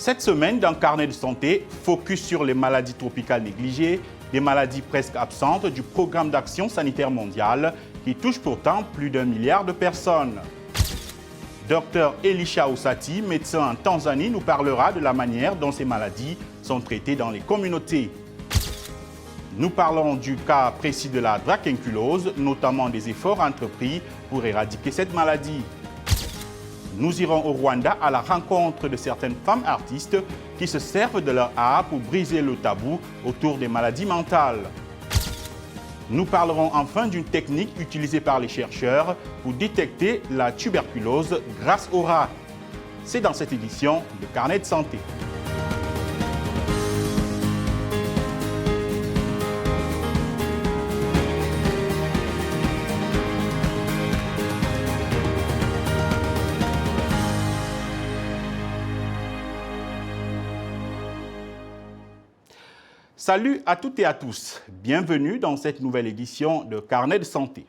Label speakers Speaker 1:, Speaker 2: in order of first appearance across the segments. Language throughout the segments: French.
Speaker 1: Cette semaine, dans Carnet de santé, focus sur les maladies tropicales négligées, des maladies presque absentes du programme d'action sanitaire mondial qui touche pourtant plus d'1 milliard de personnes. Dr Elisha Osati, médecin en Tanzanie, nous parlera de la manière dont ces maladies sont traitées dans les communautés. Nous parlons du cas précis de la dracunculose, notamment des efforts entrepris pour éradiquer cette maladie. Nous irons au Rwanda à la rencontre de certaines femmes artistes qui se servent de leur art pour briser le tabou autour des maladies mentales. Nous parlerons enfin d'une technique utilisée par les chercheurs pour détecter la tuberculose grâce au rat. C'est dans cette édition de Carnet de santé. Salut à toutes et à tous, bienvenue dans cette nouvelle édition de Carnet de santé.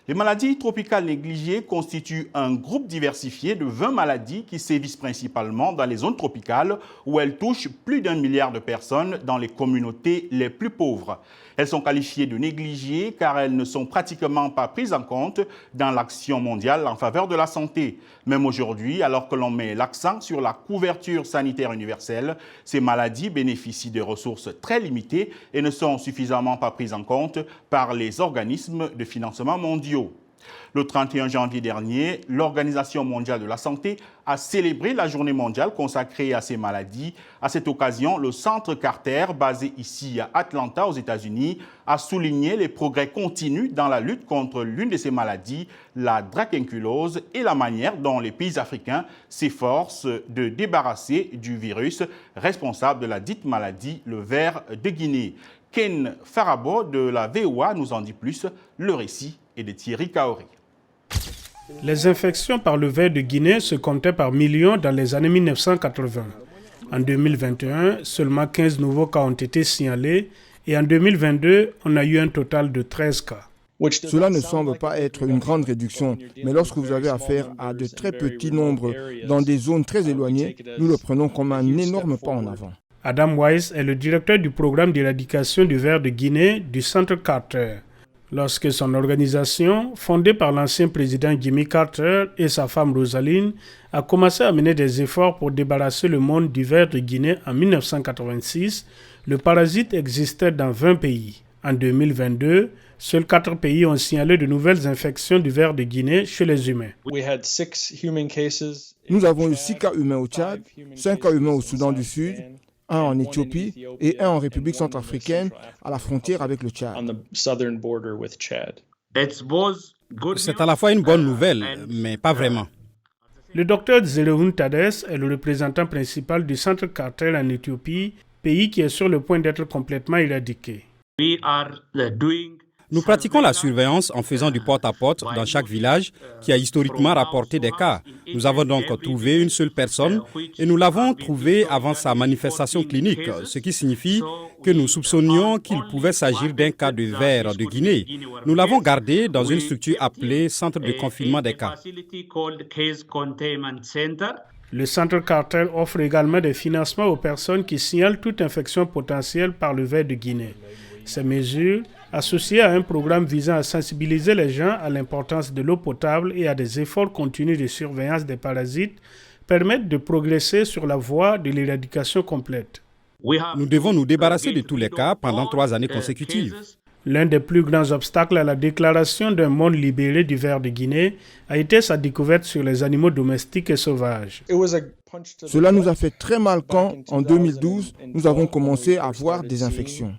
Speaker 1: Les maladies tropicales négligées constituent un groupe diversifié de 20 maladies qui sévissent principalement dans les zones tropicales où elles touchent plus d'1 milliard de personnes dans les communautés les plus pauvres. Elles sont qualifiées de négligées car elles ne sont pratiquement pas prises en compte dans l'action mondiale en faveur de la santé. Même aujourd'hui, alors que l'on met l'accent sur la couverture sanitaire universelle, ces maladies bénéficient de ressources très limitées et ne sont suffisamment pas prises en compte par les organismes de financement mondiaux. Le 31 janvier dernier, l'Organisation mondiale de la santé a célébré la journée mondiale consacrée à ces maladies. À cette occasion, le Centre Carter, basé ici à Atlanta, aux États-Unis, a souligné les progrès continus dans la lutte contre l'une de ces maladies, la dracunculose, et la manière dont les pays africains s'efforcent de débarrasser du virus responsable de la dite maladie, le ver de Guinée. Ken Farabo de la VOA nous en dit plus. Le récit est de Thierry Kaori.
Speaker 2: Les infections par le ver de Guinée se comptaient par millions dans les années 1980. En 2021, seulement 15 nouveaux cas ont été signalés et en 2022, on a eu un total de 13 cas.
Speaker 3: Cela ne semble pas être une grande réduction, mais lorsque vous avez affaire à de très petits nombres dans des zones très éloignées, nous le prenons comme un énorme pas en avant.
Speaker 2: Adam Weiss est le directeur du programme d'éradication du ver de Guinée du Centre Carter. Lorsque son organisation, fondée par l'ancien président Jimmy Carter et sa femme Rosaline, a commencé à mener des efforts pour débarrasser le monde du ver de Guinée en 1986, le parasite existait dans 20 pays. En 2022, seuls 4 pays ont signalé de nouvelles infections du ver de Guinée chez les humains.
Speaker 3: Nous avons eu 6 cas humains au Tchad, 5 cas humains au Soudan du Sud, 1 en Éthiopie et 1 en République centrafricaine à la frontière avec le Tchad.
Speaker 4: C'est à la fois une bonne nouvelle, mais pas vraiment.
Speaker 2: Le docteur Zerehun Tades est le représentant principal du Centre Carter en Éthiopie, pays qui est sur le point d'être complètement éradiqué.
Speaker 4: Nous pratiquons la surveillance en faisant du porte-à-porte dans chaque village qui a historiquement rapporté des cas. Nous avons donc trouvé une seule personne et nous l'avons trouvée avant sa manifestation clinique, ce qui signifie que nous soupçonnions qu'il pouvait s'agir d'un cas de ver de Guinée. Nous l'avons gardé dans une structure appelée Centre de confinement des cas.
Speaker 2: Le Centre Carter offre également des financements aux personnes qui signalent toute infection potentielle par le ver de Guinée. Ces mesures, associées à un programme visant à sensibiliser les gens à l'importance de l'eau potable et à des efforts continus de surveillance des parasites, permettent de progresser sur la voie de l'éradication complète.
Speaker 4: Nous devons nous débarrasser de tous les cas pendant 3 années consécutives.
Speaker 2: L'un des plus grands obstacles à la déclaration d'un monde libéré du ver de Guinée a été sa découverte sur les animaux domestiques et sauvages.
Speaker 3: Cela nous a fait très mal quand, en 2012, nous avons commencé à voir des infections.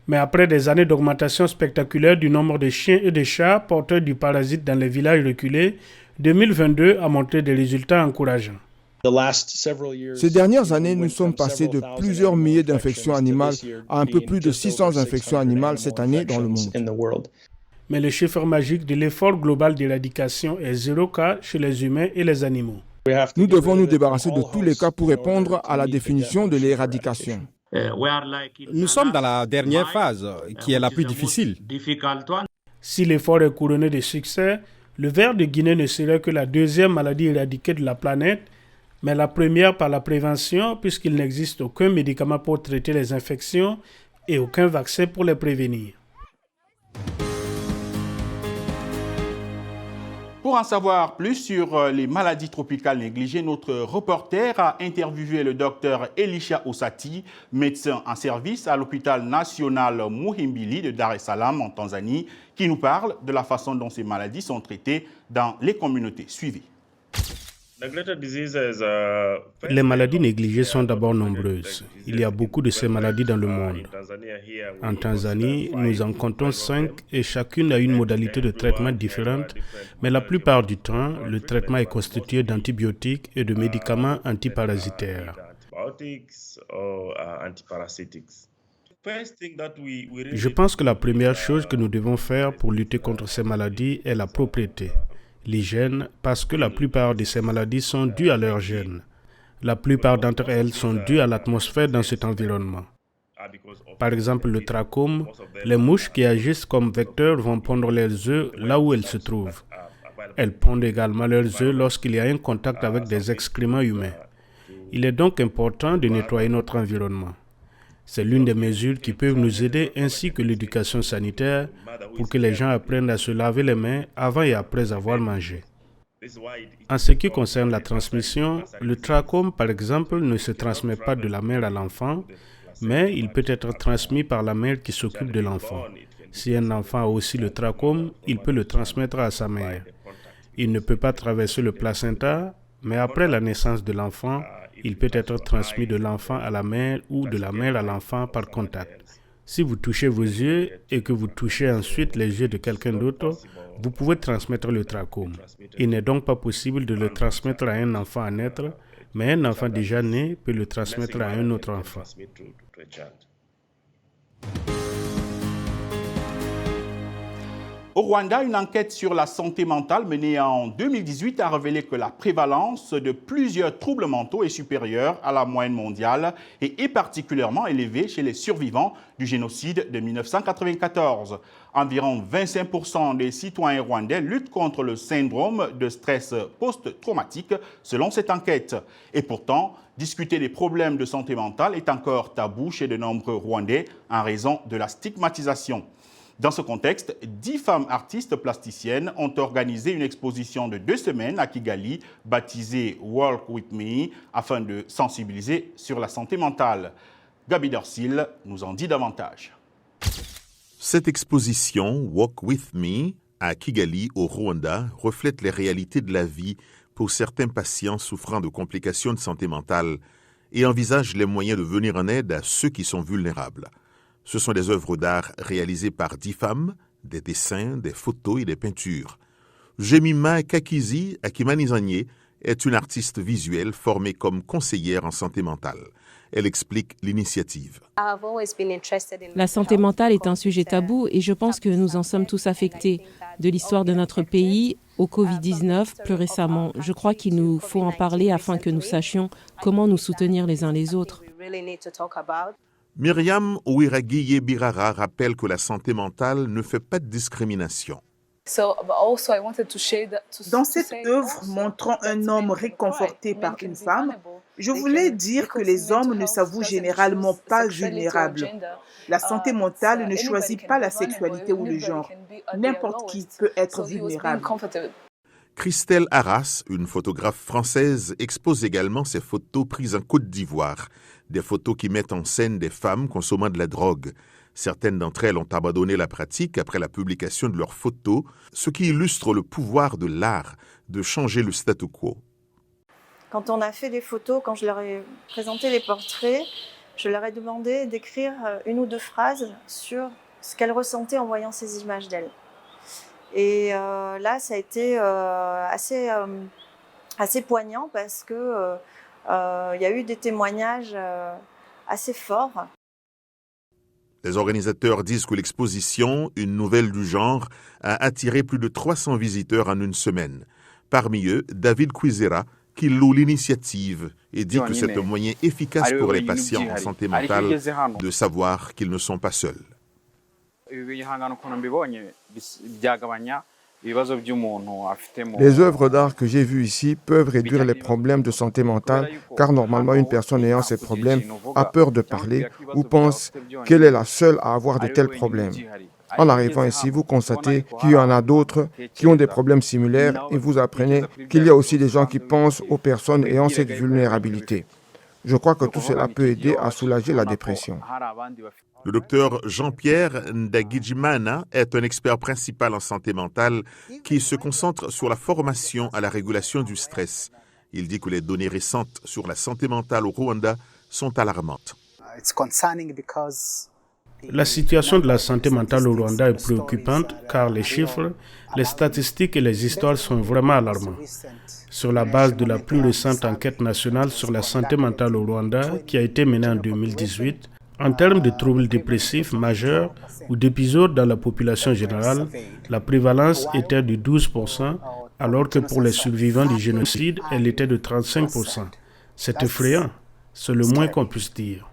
Speaker 2: Mais après des années d'augmentation spectaculaire du nombre de chiens et de chats porteurs du parasite dans les villages reculés, 2022 a montré des résultats encourageants.
Speaker 3: Ces dernières années, nous sommes passés de plusieurs milliers d'infections animales à un peu plus de 600 infections animales cette année dans le monde.
Speaker 2: Mais le chiffre magique de l'effort global d'éradication est 0 cas chez les humains et les animaux.
Speaker 3: Nous devons nous débarrasser de tous les cas pour répondre à la définition de l'éradication.
Speaker 4: Nous sommes dans la dernière phase, qui est la plus difficile.
Speaker 2: Si l'effort est couronné de succès, le ver de Guinée ne serait que la 2e maladie éradiquée de la planète, Mais la première par la prévention, puisqu'il n'existe aucun médicament pour traiter les infections et aucun vaccin pour les prévenir.
Speaker 1: Pour en savoir plus sur les maladies tropicales négligées, notre reporter a interviewé le docteur Elisha Osati, médecin en service à l'hôpital national Muhimbili de Dar es Salaam en Tanzanie, qui nous parle de la façon dont ces maladies sont traitées dans les communautés. Suivez.
Speaker 2: Les maladies négligées sont d'abord nombreuses. Il y a beaucoup de ces maladies dans le monde. En Tanzanie, nous en comptons 5 et chacune a une modalité de traitement différente, mais la plupart du temps, le traitement est constitué d'antibiotiques et de médicaments antiparasitaires. Je pense que la première chose que nous devons faire pour lutter contre ces maladies est la propreté. L'hygiène, parce que la plupart de ces maladies sont dues à leur gènes. La plupart d'entre elles sont dues à l'atmosphère dans cet environnement. Par exemple, le trachome, les mouches qui agissent comme vecteurs vont pondre leurs œufs là où elles se trouvent. Elles pondent également leurs œufs lorsqu'il y a un contact avec des excréments humains. Il est donc important de nettoyer notre environnement. C'est l'une des mesures qui peuvent nous aider, ainsi que l'éducation sanitaire, pour que les gens apprennent à se laver les mains avant et après avoir mangé. En ce qui concerne la transmission, le trachome, par exemple, ne se transmet pas de la mère à l'enfant, mais il peut être transmis par la mère qui s'occupe de l'enfant. Si un enfant a aussi le trachome, il peut le transmettre à sa mère. Il ne peut pas traverser le placenta, mais après la naissance de l'enfant, il peut être transmis de l'enfant à la mère ou de la mère à l'enfant par contact. Si vous touchez vos yeux et que vous touchez ensuite les yeux de quelqu'un d'autre, vous pouvez transmettre le trachome. Il n'est donc pas possible de le transmettre à un enfant à naître, mais un enfant déjà né peut le transmettre à un autre enfant.
Speaker 1: Au Rwanda, une enquête sur la santé mentale menée en 2018 a révélé que la prévalence de plusieurs troubles mentaux est supérieure à la moyenne mondiale et est particulièrement élevée chez les survivants du génocide de 1994. Environ 25% des citoyens rwandais luttent contre le syndrome de stress post-traumatique selon cette enquête. Et pourtant, discuter des problèmes de santé mentale est encore tabou chez de nombreux Rwandais en raison de la stigmatisation. Dans ce contexte, 10 femmes artistes plasticiennes ont organisé une exposition de 2 semaines à Kigali, baptisée Walk With Me, afin de sensibiliser sur la santé mentale. Gabi Dorsil nous en dit davantage.
Speaker 5: Cette exposition, Walk With Me, à Kigali, au Rwanda, reflète les réalités de la vie pour certains patients souffrant de complications de santé mentale et envisage les moyens de venir en aide à ceux qui sont vulnérables. Ce sont des œuvres d'art réalisées par 10 femmes, des dessins, des photos et des peintures. Jemima Kakizi Akimanizanye est une artiste visuelle formée comme conseillère en santé mentale. Elle explique l'initiative.
Speaker 6: La santé mentale est un sujet tabou et je pense que nous en sommes tous affectés. De l'histoire de notre pays au Covid-19, plus récemment, je crois qu'il nous faut en parler afin que nous sachions comment nous soutenir les uns les autres.
Speaker 5: Myriam Ouiraguiye Birara rappelle que la santé mentale ne fait pas de discrimination.
Speaker 7: Dans cette œuvre montrant un homme réconforté par une femme, je voulais dire que les hommes ne s'avouent généralement pas vulnérables. La santé mentale ne choisit pas la sexualité ou le genre. N'importe qui peut être vulnérable.
Speaker 5: Christelle Arras, une photographe française, expose également ses photos prises en Côte d'Ivoire, des photos qui mettent en scène des femmes consommant de la drogue. Certaines d'entre elles ont abandonné la pratique après la publication de leurs photos, ce qui illustre le pouvoir de l'art de changer le statu quo.
Speaker 8: Quand on a fait des photos, quand je leur ai présenté les portraits, je leur ai demandé d'écrire 1 ou 2 phrases sur ce qu'elles ressentaient en voyant ces images d'elles. Et là, ça a été assez poignant parce que y a eu des témoignages assez forts.
Speaker 5: Les organisateurs disent que l'exposition, une nouvelle du genre, a attiré plus de 300 visiteurs en une semaine. Parmi eux, David Kwizera, qui loue l'initiative et dit que c'est un moyen efficace pour les patients en santé mentale de savoir qu'ils ne sont pas seuls.
Speaker 3: Les œuvres d'art que j'ai vues ici peuvent réduire les problèmes de santé mentale, car normalement une personne ayant ces problèmes a peur de parler ou pense qu'elle est la seule à avoir de tels problèmes. En arrivant ici, vous constatez qu'il y en a d'autres qui ont des problèmes similaires et vous apprenez qu'il y a aussi des gens qui pensent aux personnes ayant cette vulnérabilité. Je crois que tout cela peut aider à soulager la dépression.
Speaker 5: Le docteur Jean-Pierre Ndagijimana est un expert principal en santé mentale qui se concentre sur la formation à la régulation du stress. Il dit que les données récentes sur la santé mentale au Rwanda sont alarmantes.
Speaker 2: La situation de la santé mentale au Rwanda est préoccupante car les chiffres, les statistiques et les histoires sont vraiment alarmants. Sur la base de la plus récente enquête nationale sur la santé mentale au Rwanda qui a été menée en 2018, en termes de troubles dépressifs majeurs ou d'épisodes dans la population générale, la prévalence était de 12%, alors que pour les survivants du génocide, elle était de 35%. C'est effrayant, c'est le moins qu'on puisse dire.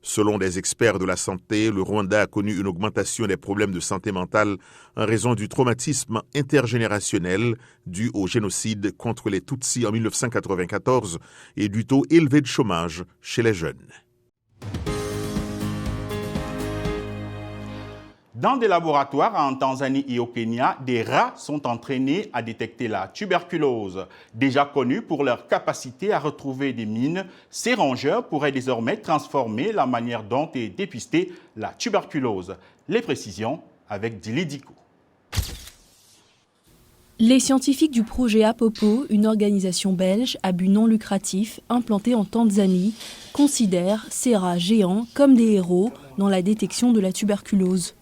Speaker 5: Selon des experts de la santé, le Rwanda a connu une augmentation des problèmes de santé mentale en raison du traumatisme intergénérationnel dû au génocide contre les Tutsis en 1994 et du taux élevé de chômage chez les jeunes.
Speaker 1: Dans des laboratoires en Tanzanie et au Kenya, des rats sont entraînés à détecter la tuberculose. Déjà connus pour leur capacité à retrouver des mines, ces rongeurs pourraient désormais transformer la manière dont est dépistée la tuberculose. Les précisions avec Dili Diko.
Speaker 9: Les scientifiques du projet Apopo, une organisation belge à but non lucratif implantée en Tanzanie, considèrent ces rats géants comme des héros dans la détection de la tuberculose.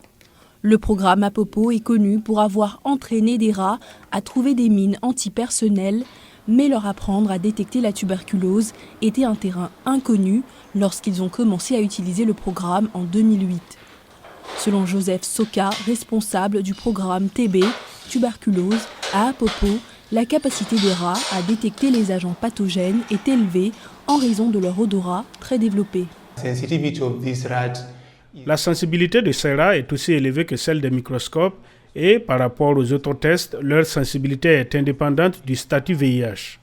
Speaker 9: Le programme Apopo est connu pour avoir entraîné des rats à trouver des mines antipersonnelles, mais leur apprendre à détecter la tuberculose était un terrain inconnu lorsqu'ils ont commencé à utiliser le programme en 2008. Selon Joseph Soka, responsable du programme TB, tuberculose, à Apopo, la capacité des rats à détecter les agents pathogènes est élevée en raison de leur odorat très développé.
Speaker 2: La sensibilité de ces rats est aussi élevée que celle des microscopes et par rapport aux autres tests, leur sensibilité est indépendante du statut VIH.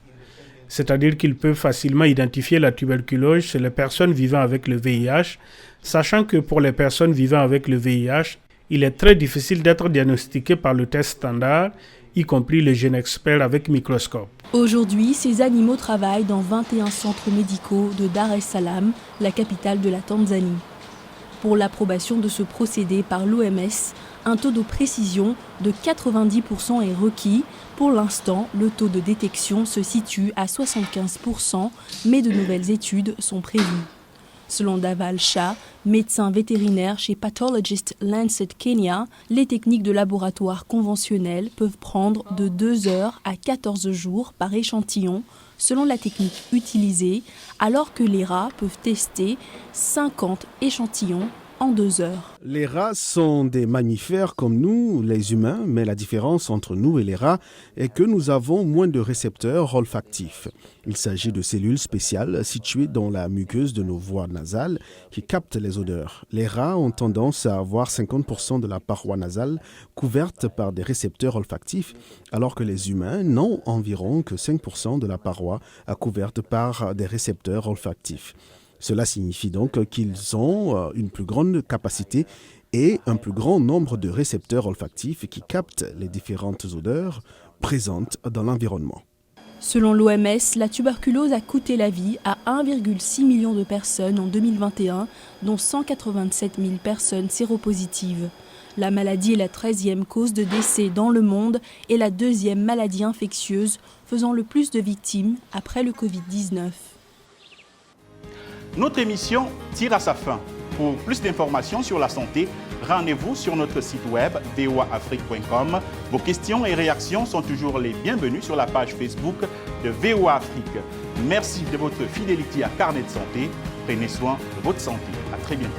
Speaker 2: C'est-à-dire qu'ils peuvent facilement identifier la tuberculose chez les personnes vivant avec le VIH, sachant que pour les personnes vivant avec le VIH, il est très difficile d'être diagnostiqué par le test standard, y compris le GeneXpert avec microscope.
Speaker 9: Aujourd'hui, ces animaux travaillent dans 21 centres médicaux de Dar es Salaam, la capitale de la Tanzanie. Pour l'approbation de ce procédé par l'OMS, un taux de précision de 90% est requis. Pour l'instant, le taux de détection se situe à 75%, mais de nouvelles études sont prévues. Selon Daval Shah, médecin vétérinaire chez Pathologist Lancet Kenya, les techniques de laboratoire conventionnelles peuvent prendre de 2 heures à 14 jours par échantillon, selon la technique utilisée, alors que les rats peuvent tester 50 échantillons en 2 heures.
Speaker 10: Les rats sont des mammifères comme nous, les humains, mais la différence entre nous et les rats est que nous avons moins de récepteurs olfactifs. Il s'agit de cellules spéciales situées dans la muqueuse de nos voies nasales qui captent les odeurs. Les rats ont tendance à avoir 50% de la paroi nasale couverte par des récepteurs olfactifs, alors que les humains n'ont environ que 5% de la paroi couverte par des récepteurs olfactifs. Cela signifie donc qu'ils ont une plus grande capacité et un plus grand nombre de récepteurs olfactifs qui captent les différentes odeurs présentes dans l'environnement.
Speaker 9: Selon l'OMS, la tuberculose a coûté la vie à 1,6 million de personnes en 2021, dont 187 000 personnes séropositives. La maladie est la 13e cause de décès dans le monde et la 2e maladie infectieuse, faisant le plus de victimes après le Covid-19.
Speaker 1: Notre émission tire à sa fin. Pour plus d'informations sur la santé, rendez-vous sur notre site web voaafrique.com. Vos questions et réactions sont toujours les bienvenues sur la page Facebook de VOA Afrique. Merci de votre fidélité à Carnet de santé. Prenez soin de votre santé. À très bientôt.